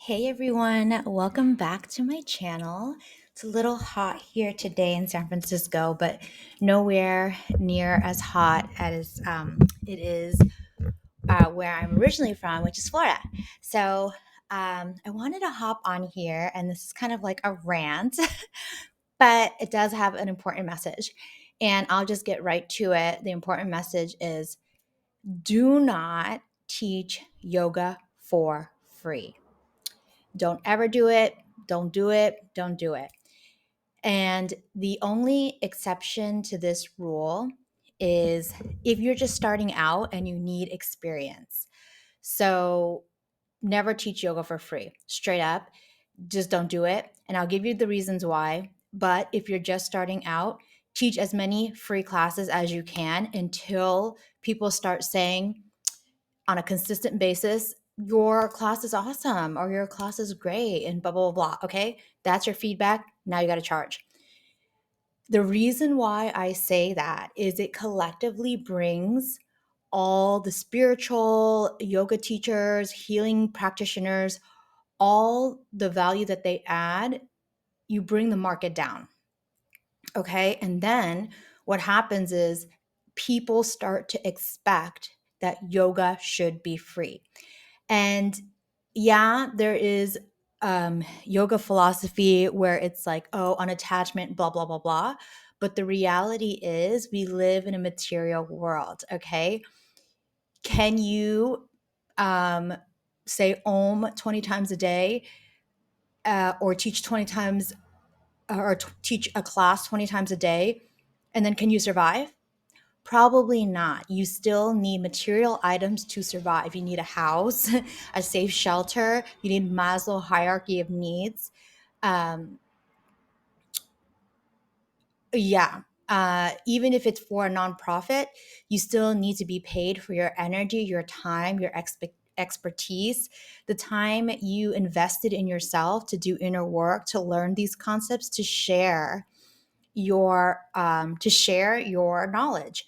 Hey everyone, welcome back to my channel. It's a little hot here today in San Francisco, but nowhere near as hot as it is where I'm originally from, which is Florida. So I wanted to hop on here, and this is kind of like a rant, but it does have an important message. And I'll just get right to it. The important message is do not teach yoga for free. Don't ever do it. Don't do it. Don't do it. And the only exception to this rule is if you're just starting out and you need experience. So never teach yoga for free. Straight up, just don't do it. And I'll give you the reasons why. But if you're just starting out, teach as many free classes as you can until people start saying, on a consistent basis, your class is awesome or your class is great and blah, blah, blah, blah. Okay. That's your feedback. Now you got to charge. The reason why I say that is it collectively brings all the spiritual yoga teachers, healing practitioners, all the value that they add, you bring the market down. Okay. And then what happens is people start to expect that yoga should be free. And yeah, there is yoga philosophy where it's like, oh, unattachment, blah, blah, blah, blah. But the reality is, we live in a material world. Okay. Can you say Om 20 times a day or teach 20 times or teach a class 20 times a day? And then can you survive? Probably not. You still need material items to survive. You need a house, a safe shelter. You need Maslow hierarchy of needs. Um, yeah. Even if it's for a nonprofit, you still need to be paid for your energy, your time, your expertise, the time you invested in yourself to do inner work, to learn these concepts, to share your knowledge.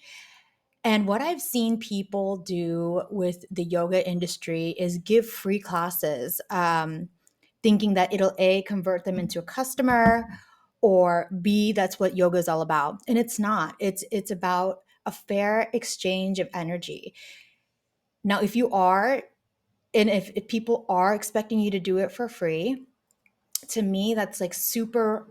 And what I've seen people do with the yoga industry is give free classes, thinking that it'll A, convert them into a customer, or B, that's what yoga is all about. And it's not. It's about a fair exchange of energy. Now, if you are, and if people are expecting you to do it for free, to me that's like super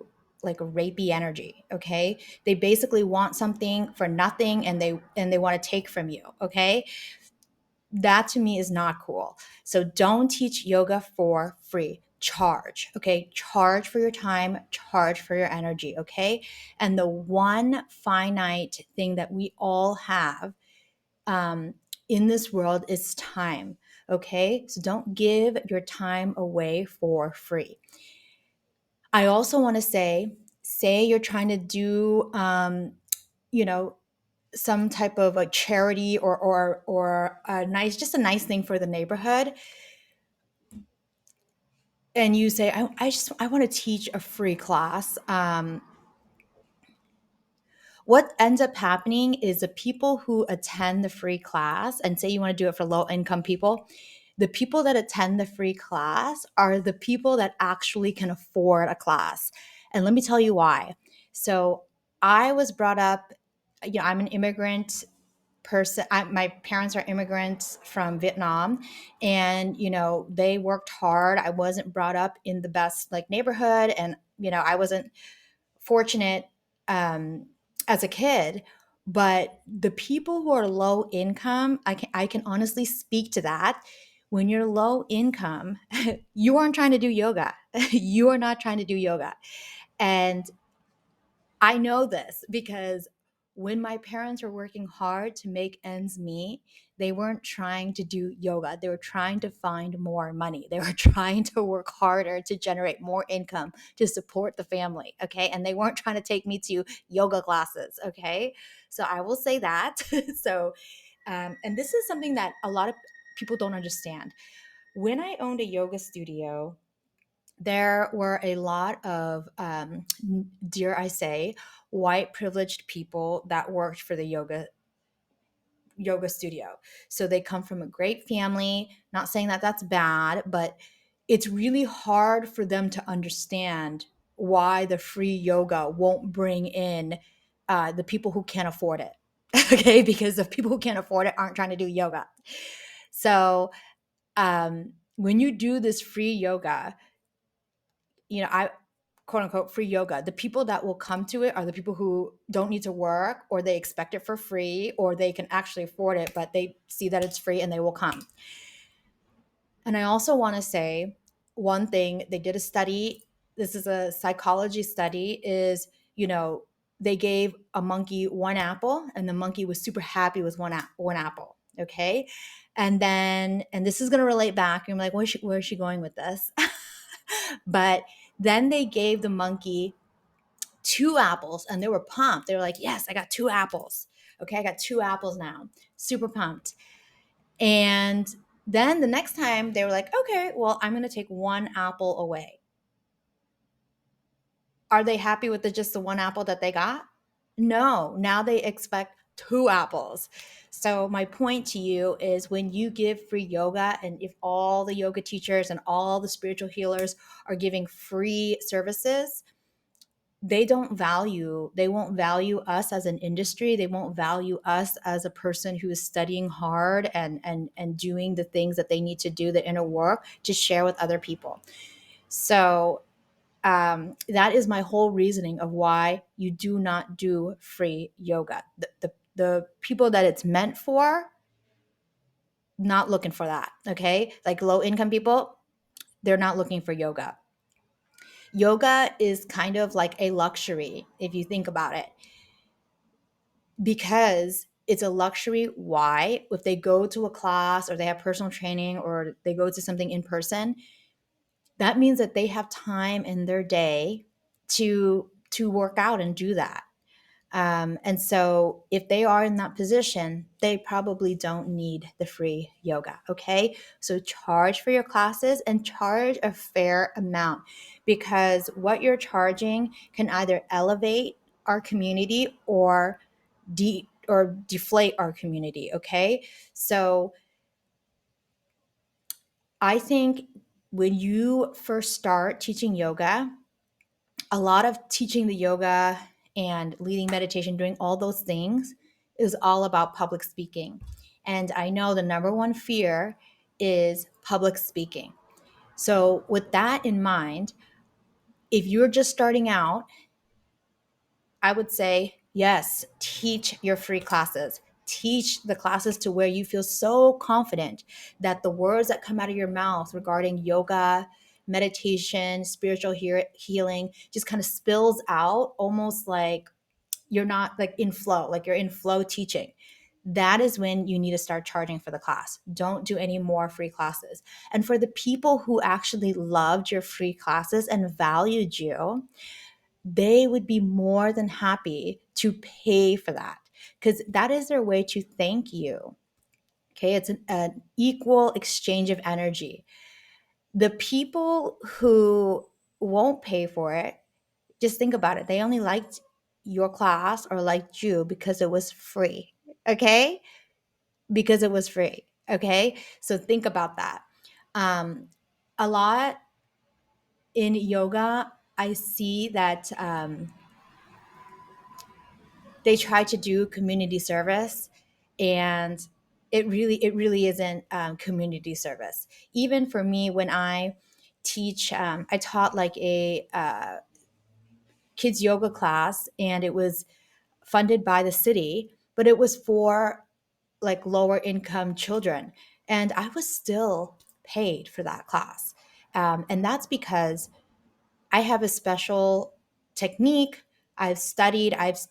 like rapey energy. Okay, they basically want something for nothing, and they want to take from you. Okay, that to me is not cool. So don't teach yoga for free. Charge. Okay, charge for your time, charge for your energy. Okay, and the one finite thing that we all have in this world is time. Okay, so don't give your time away for free. I also want to say you're trying to do, you know, some type of a charity or just a nice thing for the neighborhood, and you say, I want to teach a free class. What ends up happening is the people who attend the free class, and say you want to do it for low income people, the people that attend the free class are the people that actually can afford a class. And let me tell you why. So I was brought up, I'm an immigrant person. My parents are immigrants from Vietnam, and they worked hard. I wasn't brought up in the best like neighborhood, and I wasn't fortunate um, as a kid. But the people who are low income, I can honestly speak to that. When you're low income, you aren't trying to do yoga. You are not trying to do yoga. And I know this because when my parents were working hard to make ends meet, they weren't trying to do yoga. They were trying to find more money. They were trying to work harder to generate more income to support the family. Okay. And they weren't trying to take me to yoga classes. Okay. So I will say that. And this is something that a lot of people don't understand. When I owned a yoga studio, there were a lot of, dare I say, white privileged people that worked for the yoga studio. So they come from a great family. Not saying that that's bad, but it's really hard for them to understand why the free yoga won't bring in the people who can't afford it. Okay, because the people who can't afford it aren't trying to do yoga. So when you do this free yoga, I quote unquote free yoga, the people that will come to it are the people who don't need to work, or they expect it for free, or they can actually afford it, but they see that it's free and they will come. And I also want to say one thing. They did a study. This is a psychology study. They gave a monkey one apple, and the monkey was super happy with one apple. Okay. And this is going to relate back. I'm like, where is she going with this? But then they gave the monkey two apples, and they were pumped. They were like, yes, I got two apples. Okay. I got two apples now. Super pumped. And then the next time they were like, okay, well, I'm going to take one apple away. Are they happy with just the one apple that they got? No, now they expect two apples. So my point to you is, when you give free yoga, and if all the yoga teachers and all the spiritual healers are giving free services, they won't value us as an industry. They won't value us as a person who is studying hard and doing the things that they need to do, the inner work to share with other people. So that is my whole reasoning of why you do not do free yoga. The people that it's meant for, not looking for that. Okay, like low income people, they're not looking for yoga. Yoga is kind of like a luxury if you think about it, because it's a luxury. Why? If they go to a class, or they have personal training, or they go to something in person, that means that they have time in their day to work out and do that. And so if they are in that position, they probably don't need the free yoga. Okay. So charge for your classes, and charge a fair amount, because what you're charging can either elevate our community or deflate our community. Okay. So I think when you first start teaching yoga, a lot of teaching the yoga and leading meditation, doing all those things, is all about public speaking. And I know the number one fear is public speaking. So, with that in mind, if you're just starting out, I would say, yes, teach your free classes. Teach the classes to where you feel so confident that the words that come out of your mouth regarding yoga, meditation, spiritual healing just kind of spills out, almost like you're not like in flow, like you're in flow teaching. That is when you need to start charging for the class. Don't do any more free classes. And for the people who actually loved your free classes and valued you, they would be more than happy to pay for that, because that is their way to thank you. Okay, it's an equal exchange of energy. The people who won't pay for it, just think about it. They only liked your class or liked you because it was free. Okay, because it was free. Okay, so think about that. A lot in yoga, I see that they try to do community service, and it really isn't community service. Even for me, when I I taught like a kids yoga class, and it was funded by the city, but it was for like lower income children, and I was still paid for that class. And that's because I have a special technique. I've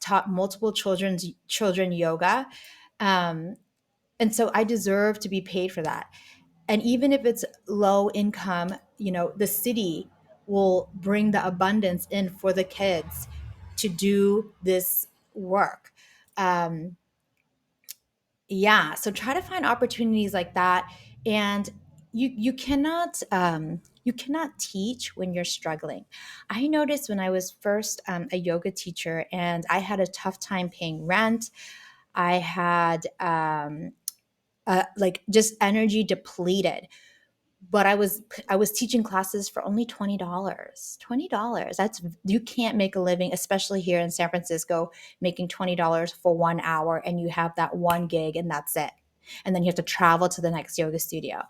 taught multiple children yoga. Um, and so I deserve to be paid for that. And even if it's low income, the city will bring the abundance in for the kids to do this work. Um, yeah, so try to find opportunities like that. And you cannot teach when you're struggling. I noticed when I was first a yoga teacher, and I had a tough time paying rent. I had like just energy depleted. but I was teaching classes for only $20. $20. That's You can't make a living, especially here in San Francisco, making $20 for 1 hour, and you have that one gig and that's it. And then you have to travel to the next yoga studio.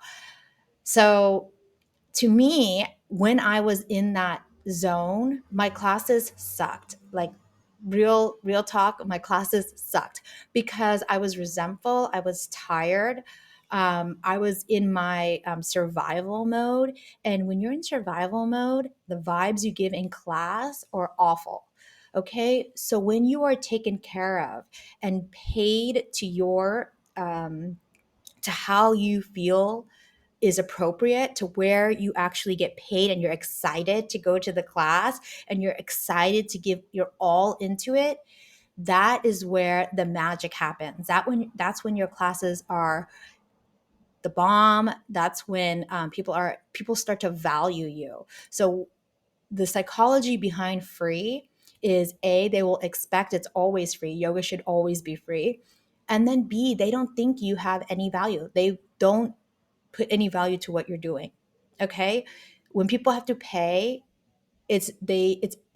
So to me, when I was in that zone, my classes sucked. Like real talk, my classes sucked because I was resentful, I was tired. I was in my survival mode. And when you're in survival mode, the vibes you give in class are awful. Okay. So when you are taken care of and paid to to how you feel is appropriate, to where you actually get paid and you're excited to go to the class and you're excited to give your all into it, that is where the magic happens. That's when your classes are the bomb. That's when people start to value you. So the psychology behind free is, A, they will expect it's always free. Yoga should always be free. And then B, they don't think you have any value. They don't put any value to what you're doing. Okay? When people have to pay, it's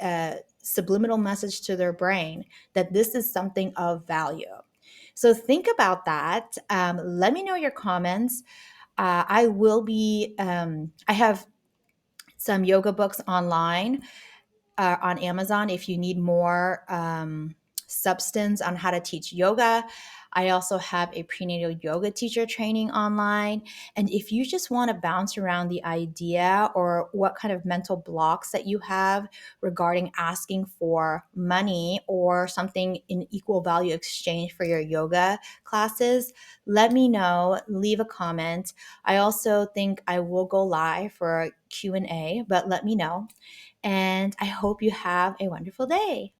a subliminal message to their brain that this is something of value. So think about that. Let me know your comments. I have some yoga books online on Amazon if you need more substance on how to teach yoga. I also have a prenatal yoga teacher training online. And if you just want to bounce around the idea or what kind of mental blocks that you have regarding asking for money or something in equal value exchange for your yoga classes, let me know. Leave a comment. I also think I will go live for a Q&A, but let me know. And I hope you have a wonderful day.